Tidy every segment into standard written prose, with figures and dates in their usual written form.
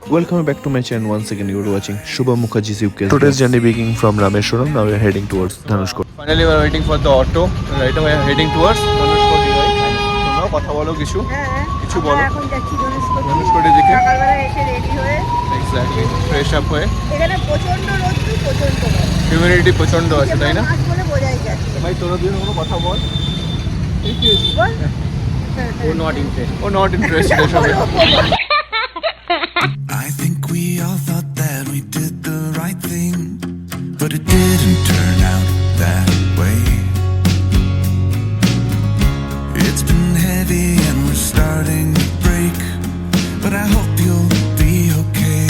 Welcome back to my channel once again. You are watching Shubham Mukherjee's UK. Today's journey beginning from Rameshwaram. Now we are heading towards Dhanushkot. Finally, we are waiting for the auto. Right away, we are heading towards Dhanushkoti. তোমরা কথা বলো কিছু কিছু বলো। এখন যাচ্ছি ধনুষকোটি দিকে। সকালবেলা এসে রেডি হয়ে এক্স্যাক্টলি ফ্রেশ আপ হয়ে। এখানে প্রচন্ড রোদ্দুর প্রচন্ড হিউমিডিটি প্রচন্ড আছে তাই না? মাছ বলে বোঝাই যাচ্ছে ভাই তোরা দুজন কোনো কথা বল। এই কি বল ও নট ইন্টারেস্টেড এসবে। I think we all thought that we did the right thing, but it didn't turn out that way. It's been heavy and we're starting to break, but I hope you'll be okay.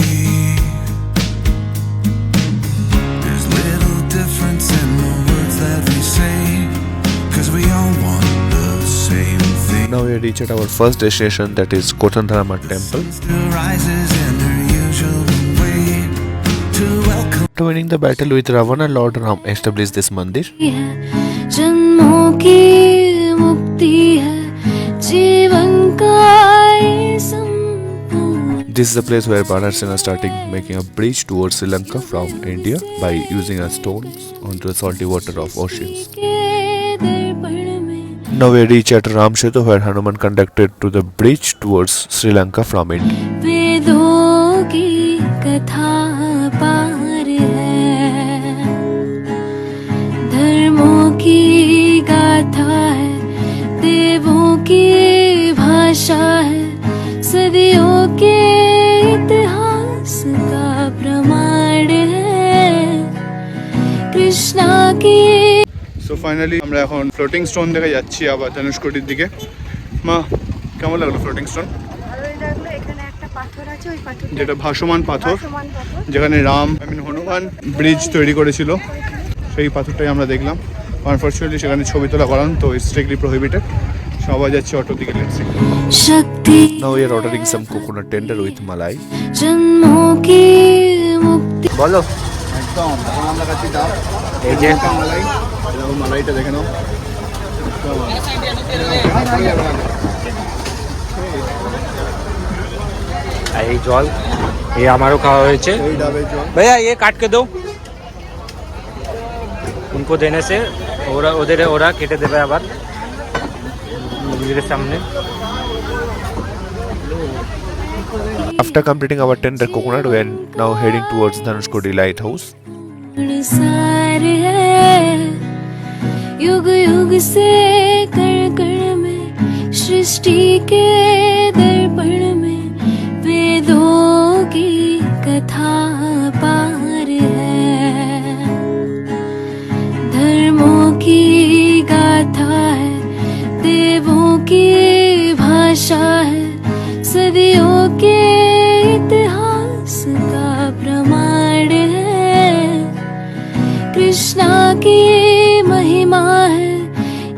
There's little difference in the words that we say, 'cause we all want the same thing. Now we reach at our first destination, that is Kothandharama temple. Still rises in her usual way to welcome. After winning the battle with Ravana, Lord Ram established this mandir. जन्मों की मुक्ति है जीवन का ये संपूर्ण। This is the place where Banasena started making a bridge towards Sri Lanka from India by using a stones onto the salty water of oceans. के दर्पण में Now we reach at Ram Setu, where Hanuman conducted to the bridge towards Sri Lanka from India. वेदों की कथा पार है, धर्मों की गाथा है, देवों की भाषा है, सदियों के इतिहास का प्रमाण है, कृष्णा की। সো ফাইনালি আমরা এখন ফ্লোটিং স্টোন দেখে যাচ্ছি আবার ধনুষকোটির দিকে। মা কেমন লাগলো ফ্লোটিং স্টোন? ভালোই লাগলো। এখানে একটা পাথর আছে, ওই পাথরটা যেটা ভাসমান পাথর, সমান পাথর। যেখানে রাম হনুমান ব্রিজ তৈরি করেছিল, সেই পাথরটাই আমরা দেখলাম। আনফর্চুনেটলি সেখানে ছবি তোলা করান, তো স্ট্রিক্টলি প্রহিবিটেড। সবাই যাচ্ছে অটো দিকে। शक्ति Now we are ordering some coconut tender with malai. जन्मों की मुक्ति। বলো একদম। এখন আমরা কাছে ডাব, এই যে মালাই, এরকম মালাইটা দেখে নাও। এই জল এই আমারও খাওয়া হয়েছে এই ডাবের জল। भैया ये काट के दो उनको देने से ওরা কেটে দেবে আবার মন্দিরের সামনে। After completing our tender coconut, we are now heading towards Dhanushkodi lighthouse. सार है युग युग से कण कण में सृष्टि के दर्पण में वेदों की कथा पार है, धर्मों की गाथा है, देवों की भाषा है, सदियों के इतिहास का प्रमाण है, कृष्णा की महिमा है,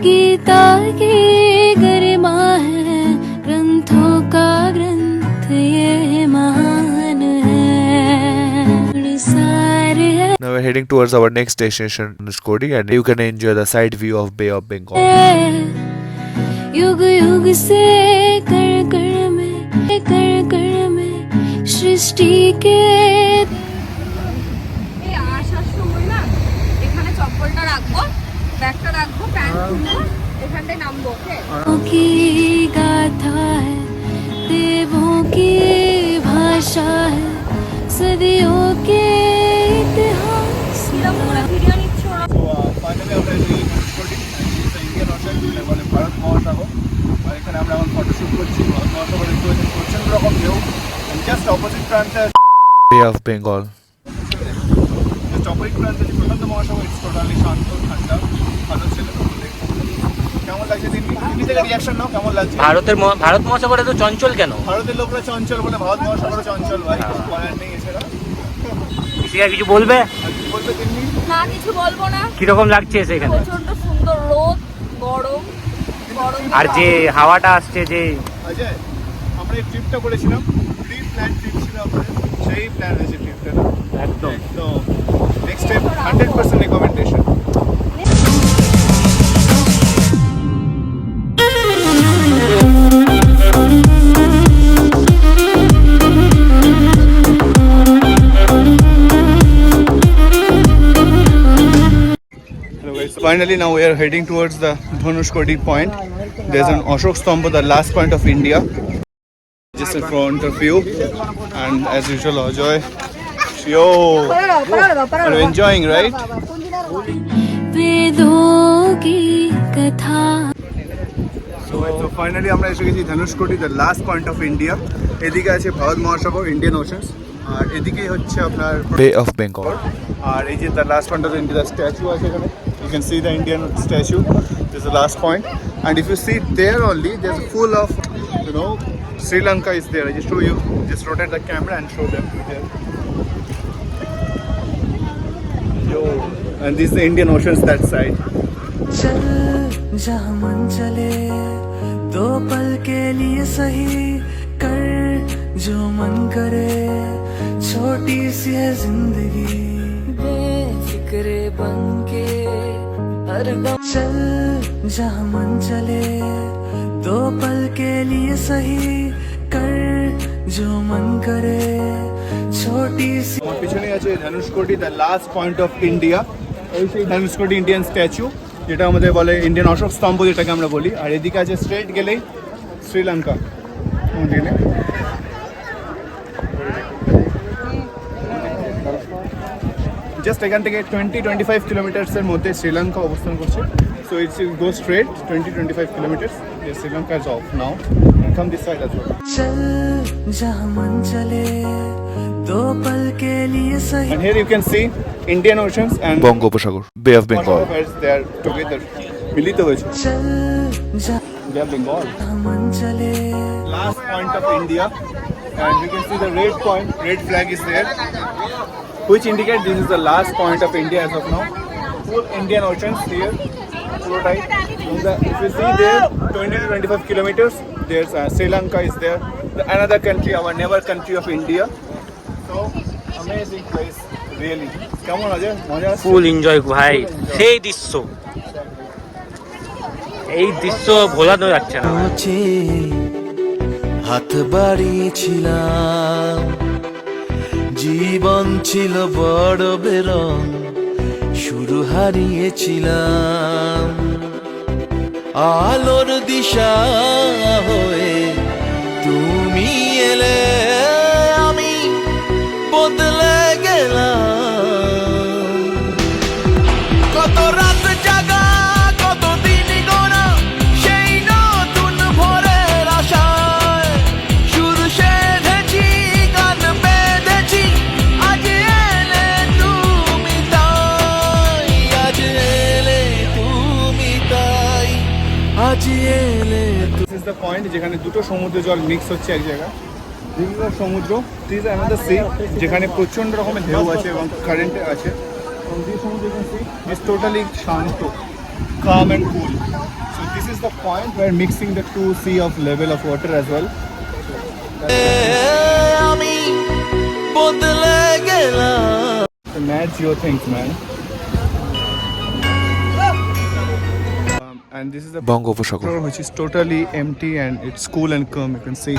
गीता की गरिमा है, ग्रंथों का ग्रंथ ये महान है, सार है। Now we are heading towards our next destination, Dhanushkodi, and you can enjoy the side view of Bay of Bengal. युग युग से कण कण में सृष्टि के। এই আসার সময় না এখানে চপ্পলটা রাখবো, ব্যাগটা রাখবো, প্যান্ট খুলবো, এখানটায় নামবো। की गाथा है, देवों की भाषा है, सदियों के इतिहास। ভিডিও নিচ্ছ ওরা? তো ফাইনালি আমরা এই ধনুষকোটি ইন্ডিয়ান ওশান মানে ভারত মহাসাগর, আর এখানে আমরা এখন ফটোশ্যুট করছি। ভারত মহাসাগরের প্রচন্ড রকম ঢেউ। জাস্ট অপোজিট প্রান্তে Bay of Bengal. যে প্রশান্ত মহাসাগর, ইটস টোটালি শান্ত, ঠান্ডা, ভালো ছিল। কেমন লাগছে দিল্লি থেকে রিয়াকশন নাও, কেমন লাগছে? ভারত মহাসাগরে তো চঞ্চল কেন? ভারতের লোকরা চঞ্চল বলে ভারত মহাসাগরে চঞ্চল, ভাই কিছু বলার নেই। এছাড়া কৃষিকা কিছু বলবে? আর কি বলবে দিল্লি? না কিছু বলবো না। কিরকম লাগছে সেখানে? প্রচন্ড সুন্দর রোদ, গরম গরম। আর যে হাওয়াটা আসছে, যে অজয়, আমরা এই ট্রিপটা করেছিলাম, প্রি প্ল্যান ট্রিপ ছিল আমাদের, সেই প্ল্যান হয়েছে ট্রিপটা। একদম একদম next time 100% recommendation. Finally, now we are heading towards the Dhanushkodi point. There's an Ashok Stambha, the last point of India, just in front of you. And as usual, Ajoy, yo, are you enjoying, right? वेदों की कथा So finally, আমরা এসে গেছি ধনুষকোটি, the last point of India. এদিকে আছে ভারত মহাসাগর, Indian Oceans, আর এদিকেই হচ্ছে আপনার Bay of Bengal. আর এই যে the last point of India, the statue আছে এখানে. You can see the Indian statue. This is the last point. And if you see there only, there's full of, you know, Sri Lanka is there. I just show you. Just rotate the camera and show them there. Yo. And this is the Indian Oceans that side. चल जहाँ मन चले दो पल के लिए सही कर जो मन करे छोटी सी है जिंदगी बेफिक्रे बन के हर दम चल जहाँ मन चले दो पल के लिए सही कर जो मन करे छोटी सी আমার পিছনে আছে Dhanushkodi, the last point of India. এই সেই ধনুষকোটি ইন্ডিয়ান স্ট্যাচু, যেটা আমাদের বলে ইন্ডিয়ান অশোক স্তম্ভ যেটাকে আমরা বলি। আর এদিকে আছে স্ট্রেট গেলেই শ্রীলঙ্কা। জাস্ট এখান থেকে 20-25 কিলোমিটার্সের মধ্যে শ্রীলঙ্কা অবস্থান করছে। So it's go straight 20-25 kilometres. Sri Lanka is off now. Come this side as well. चल जहाँ मन चले दो पल के लिए सही And here you can see Indian Oceans and বঙ্গোপসাগর, Bay of Bengal. they are together, মিলিত হয়েছে। चल जहाँ They are Bengal. मन चले Last point of India, and you can see the red point, red flag is there, which indicates this is the last point of India as of now. Full Indian Oceans here, full right. If you see there, 20-25 kilometers, there's Sri Lanka is there, another country, our neighbor country of India. So amazing place, really. Come on, Ajay, মজা আসছে? Full enjoy ভাই, সেই দৃশ্য, এই দৃশ্য ভোলানো যাচ্ছে না। পৌঁছে হাত বাড়িয়েছিলাম জীবন ছিল বড় বেরং শুরু হারিয়েছিলাম আলোর দিশা হয়ে তুমি এলে আমি বদলে গেলাম কত রাত জাগা কত দিন গোনা সেই নতুন ভোরের আশায় সুর সেধেছি গান বেঁধেছি আজ এলে তুমি তাই আজ এলে তুমি তাই আজ এলে This is the point যেখানে দুটো সমুদ্র জল মিক্স হচ্ছে এক জায়গায়। This is the সমুদ্র, this is another sea যেখানে প্রচন্ড রকমের ঢেউ আছে এবং কারেন্ট আছে। From this সমুদ্র you can see is totally Shanto, calm and cool. So this is the point where mixing the two sea of level of water as well. আমি বদলে গেলাম The mad geo things, man. And this is the বঙ্গোপসাগর। which is totally empty and it's cool and calm, you can see.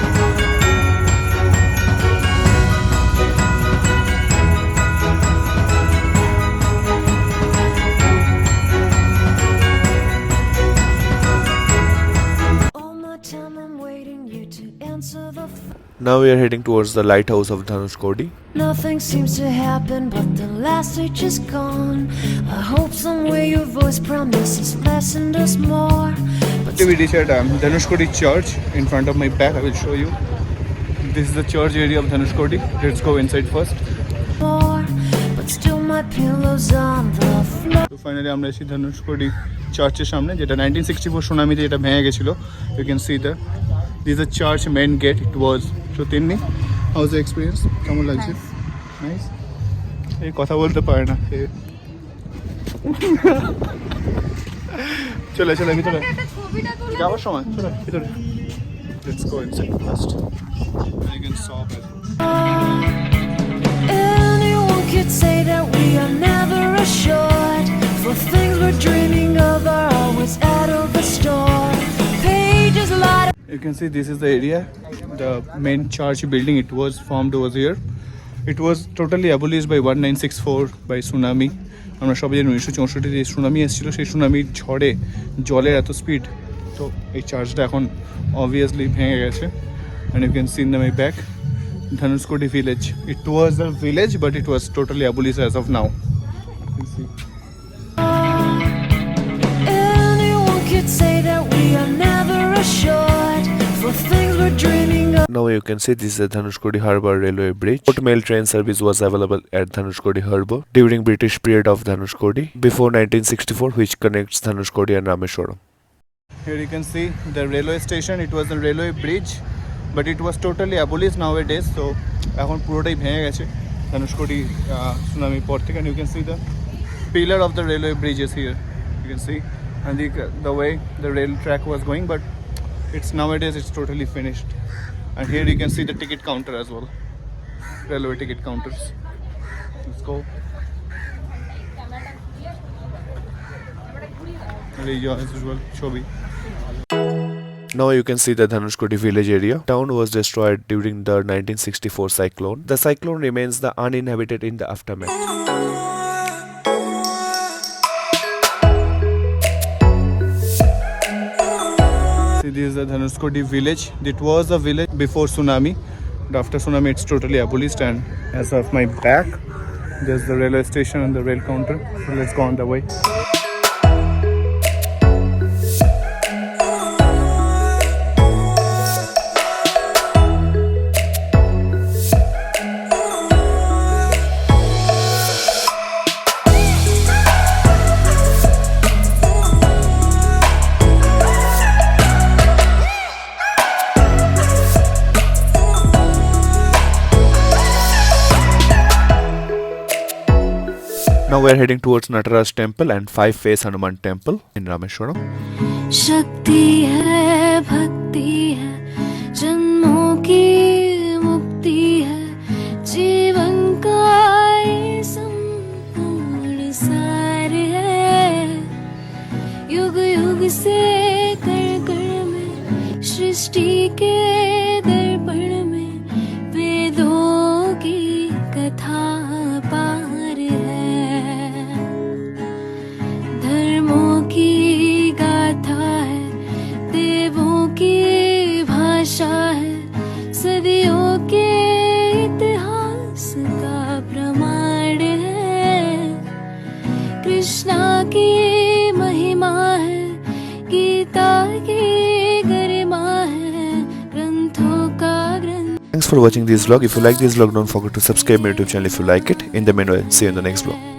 All my time I'm waiting you to answer the phone. Now we are heading towards the lighthouse of Dhanushkodi. Nothing seems to happen, but the last itch is gone. I hope somewhere your voice promises less and us more. But We reach at Dhanushkodi Church in front of my back. I will show you. This is the church area of Dhanushkodi. Let's go inside first. more, but still my pillow's on the floor. So finally আমরা এসেছি ধনুষকোটি চার্চের সামনে, যেটা 1964 সুনামিতে যেটা ভেঙে গেছিল। You can see the this is the church main gate. It was. So Tinni, how was the experience? কেমন লাগছে? Nice. এই কথা বলতে পারে না। চলে চলে ভিতরে একটা ছবিটা তুলে যাওয়ার সময় চলে ভিতরে। Let's go inside first. And you can saw it. Anyone could say that we are never assured, for things we're dreaming of are always out of the store. Pages light You can see this is the area, the main church building. It was formed over here. It was totally abolished by 1964 by tsunami. আমরা সবাই জানি 1964 যে tsunami এসেছিল, সেই সুনামির ঝড়ে জলের এত speed, তো এই চার্চটা এখন অবভিয়াসলি ভেঙে গেছে। And you can see in my back Dhanushkodi village. It was a village but it was totally abolished as of now. You can see. Anyone could say that we are never assured for things we're dreaming of. Now you can see this is the Dhanushkodi Harbour railway bridge. Boat mail train service was available at Dhanushkodi Harbour during British period of Dhanushkodi before 1964, which connects Dhanushkodi and Rameshwaram. Here you can see the railway station. It was a railway bridge but it was totally abolished nowadays. So এখন পুরোটাই ভেঙে গেছে ধানুষকোটি tsunami পর থেকে। And you can see the pillar of the railway bridge is here. You can see, and the way the rail track was going, but it's nowadays it's totally finished. And here you can see the ticket counter as well, railway ticket counters. Let's go. As usual, Shobi. Now you can see the Dhanushkodi village area. Town was destroyed during the 1964 cyclone. The cyclone remains the uninhabited in the aftermath. See, this is the Dhanushkodi village. It was a village before tsunami, but after tsunami it's totally abolished. And as of my back, there's the railway station and the rail counter. So let's go on the way. Now we are heading towards Nataraj temple and five face Hanuman temple in Rameshwaram. शक्ति है, भक्ति है, जन्मों की मुक्ति है, जीवन का ये संपूर्ण सार है। युग युग से कण कण में सृष्टि के दर्पण में वेदों की कथा पार है। धर्मों की गाथा है, देवों की भाषा है, सदियों के इतिहास का प्रमाण है। कृष्णा की महिमा है, गीता की गरिमा है, ग्रंथों का ग्रंथ। Thanks for watching this vlog. If you like this vlog, don't forget to subscribe my YouTube channel if you like it. In the meanwhile, see you in the next vlog.